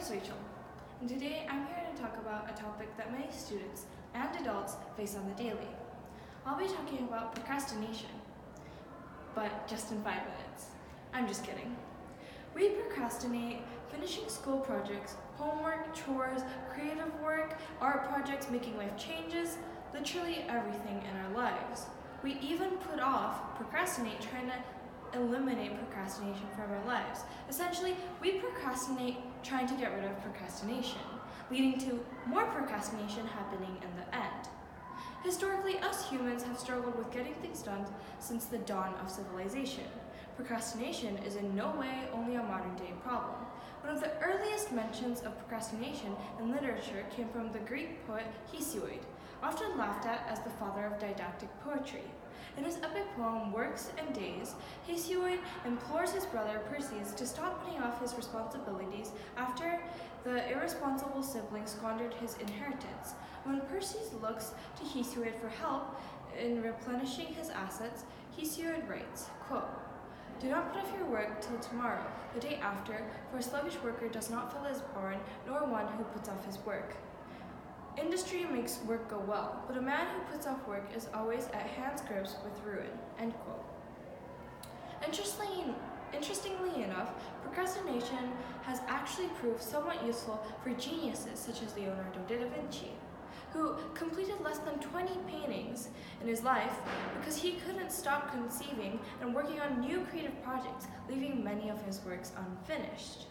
is Rachel, and today I'm here to talk about a topic that many students and adults face on the daily. I'll be talking about procrastination, but just in 5 minutes. I'm just kidding. We procrastinate finishing school projects, homework, chores, creative work, art projects, making life changes, literally everything in our lives. We even procrastinate trying to eliminate procrastination from our lives. Essentially, we procrastinate trying to get rid of procrastination, leading to more procrastination happening in the end. Historically, us humans have struggled with getting things done since the dawn of civilization. Procrastination is in no way only a modern-day problem. One of the earliest mentions of procrastination in literature came from the Greek poet Hesiod, often laughed at as the father of didactic poetry. In his epic poem Works and Days, Hesiod implores his brother Perseus to stop putting off his responsibilities after the irresponsible sibling squandered his inheritance. When Perseus looks to Hesiod for help in replenishing his assets, Hesiod writes, quote, "Do not put off your work till tomorrow, the day after, for a sluggish worker does not fill his barn, nor one who puts off his work. Industry makes work go well, but a man who puts off work is always at hand's grips with ruin." End quote. Interestingly enough, procrastination has actually proved somewhat useful for geniuses such as Leonardo da Vinci, who completed less than 20 paintings in his life because he couldn't stop conceiving and working on new creative projects, leaving many of his works unfinished.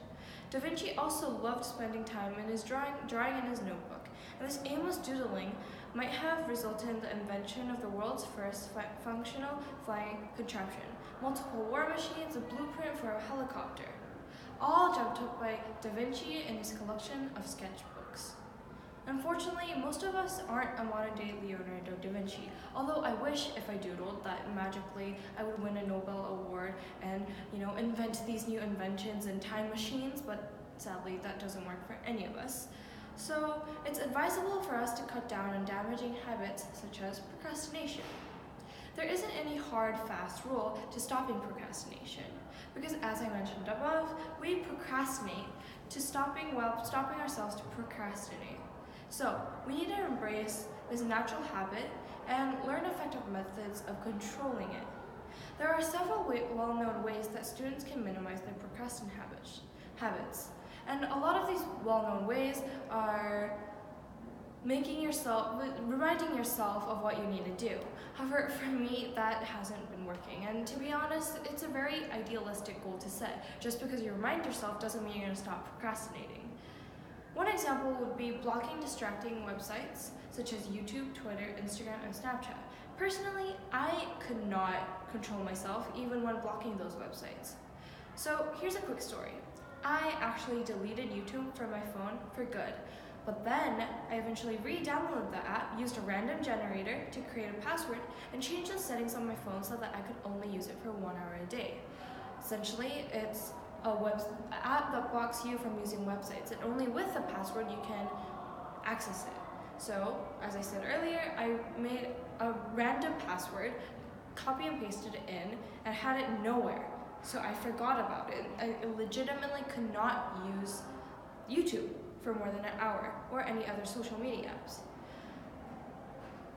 Da Vinci also loved spending time in his drawing in his notebook, and this aimless doodling might have resulted in the invention of the world's first functional flying contraption, multiple war machines, a blueprint for a helicopter, all jumped up by Da Vinci in his collection of sketchbooks. Unfortunately, most of us aren't a modern-day Leonardo da Vinci, although I wish if I doodled that magically I would win a Nobel Award and, invent these new inventions and time machines, but sadly that doesn't work for any of us. So it's advisable for us to cut down on damaging habits such as procrastination. There isn't any hard, fast rule to stopping procrastination, because as I mentioned above, we procrastinate to stopping ourselves to procrastinate. So we need to embrace this natural habit and learn effective methods of controlling it. There are several well-known ways that students can minimize their procrastination habits. And a lot of these well-known ways are reminding yourself of what you need to do. However, for me, that hasn't been working. And to be honest, it's a very idealistic goal to set. Just because you remind yourself doesn't mean you're going to stop procrastinating. One example would be blocking distracting websites such as YouTube, Twitter, Instagram, and Snapchat. Personally, I could not control myself even when blocking those websites. So here's a quick story. I actually deleted YouTube from my phone for good, but then I eventually re-downloaded the app, used a random generator to create a password, and changed the settings on my phone so that I could only use it for 1 hour a day. Essentially, it's a web app that blocks you from using websites, and only with the password you can access it. So, as I said earlier, I made a random password, copy and pasted it in, and had it nowhere. So I forgot about it. I legitimately could not use YouTube for more than an hour or any other social media apps.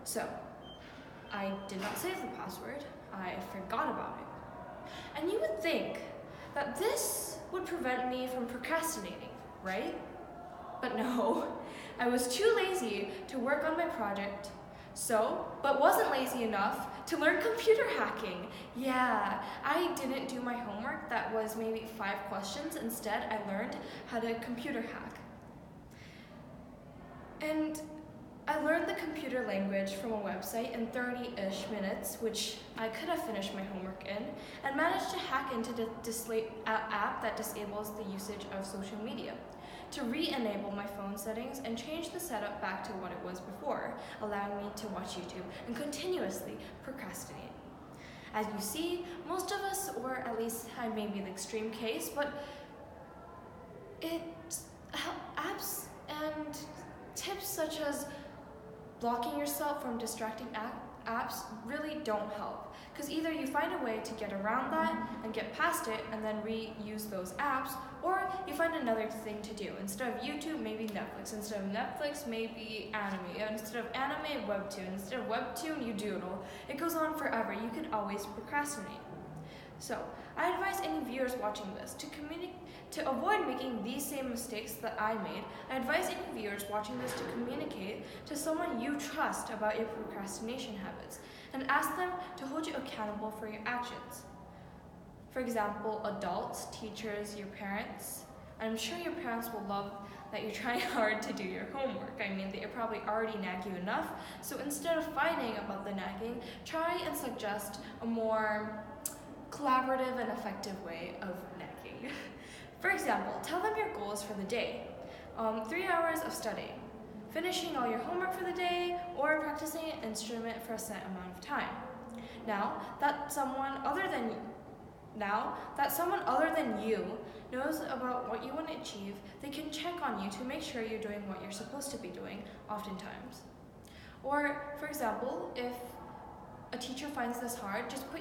So I did not save the password. I forgot about it. And you would think that this would prevent me from procrastinating, right? But no, I was too lazy to work on my project, but wasn't lazy enough to learn computer hacking. Yeah, I didn't do my homework that was maybe 5 questions. Instead, I learned how to computer hack. And I learned the computer language from a website in 30-ish minutes, which I could have finished my homework in, and managed to hack into the app that disables the usage of social media, to re-enable my phone settings and change the setup back to what it was before, allowing me to watch YouTube and continuously procrastinate. As you see, most of us, or at least I may be the extreme case, but apps and tips such as blocking yourself from distracting apps really don't help, because either you find a way to get around that and get past it and then reuse those apps, or you find another thing to do. Instead of YouTube, maybe Netflix. Instead of Netflix, maybe anime. Instead of anime, webtoon. Instead of webtoon, you doodle. It goes on forever. You can always procrastinate. So, I advise any viewers watching this to avoid making these same mistakes that I made. I advise any viewers watching this to communicate to someone you trust about your procrastination habits and ask them to hold you accountable for your actions. For example, adults, teachers, your parents. I'm sure your parents will love that you're trying hard to do your homework. I mean, they probably already nag you enough, so instead of fighting about the nagging, try and suggest a more collaborative and effective way of nagging. For example, tell them your goals for the day. 3 hours of studying, finishing all your homework for the day, or practicing an instrument for a set amount of time. Now that someone other than you knows about what you want to achieve, they can check on you to make sure you're doing what you're supposed to be doing, oftentimes. Or, for example, if a teacher finds this hard, just put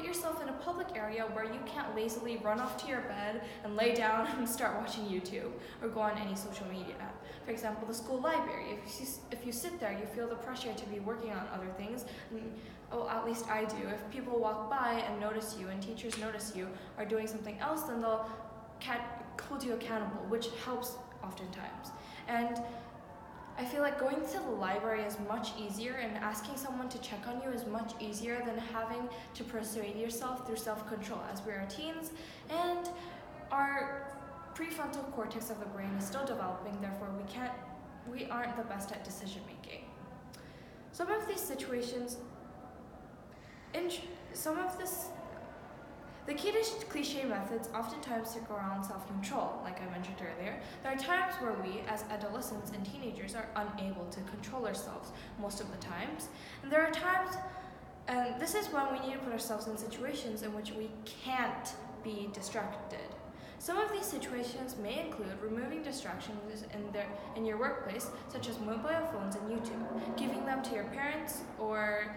yourself in a public area where you can't lazily run off to your bed and lay down and start watching YouTube or go on any social media app. For example, the school library. If you sit there, you feel the pressure to be working on other things. Oh, at least I do. If people walk by and notice you, and teachers notice you are doing something else, then they'll hold you accountable, which helps oftentimes. And I feel like going to the library is much easier, and asking someone to check on you is much easier than having to persuade yourself through self-control, as we are teens and our prefrontal cortex of the brain is still developing, therefore we aren't the best at decision making. Some of these situations, the key to cliche methods oftentimes circle around self-control, like I mentioned earlier. There are times where we, as adolescents and teenagers, are unable to control ourselves most of the times. And there are times, and this is when we need to put ourselves in situations in which we can't be distracted. Some of these situations may include removing distractions in your workplace, such as mobile phones and YouTube, giving them to your parents, or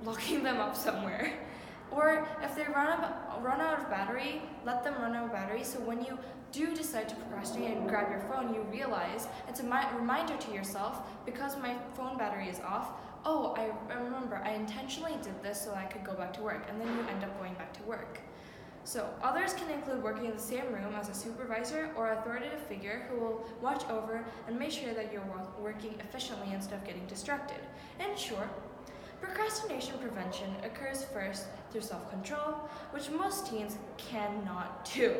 locking them up somewhere. Or if they run out of battery, let them run out of battery, so when you do decide to procrastinate and grab your phone, you realize it's a reminder to yourself, because my phone battery is off, oh, I remember, I intentionally did this so I could go back to work, and then you end up going back to work. So others can include working in the same room as a supervisor or authoritative figure who will watch over and make sure that you're working efficiently instead of getting distracted. In short, procrastination prevention occurs first through self-control, which most teens cannot do,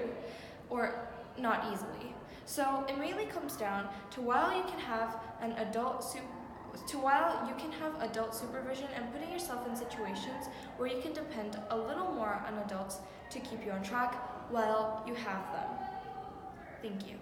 or not easily. So it mainly comes down to while you can have adult supervision and putting yourself in situations where you can depend a little more on adults to keep you on track while you have them. Thank you.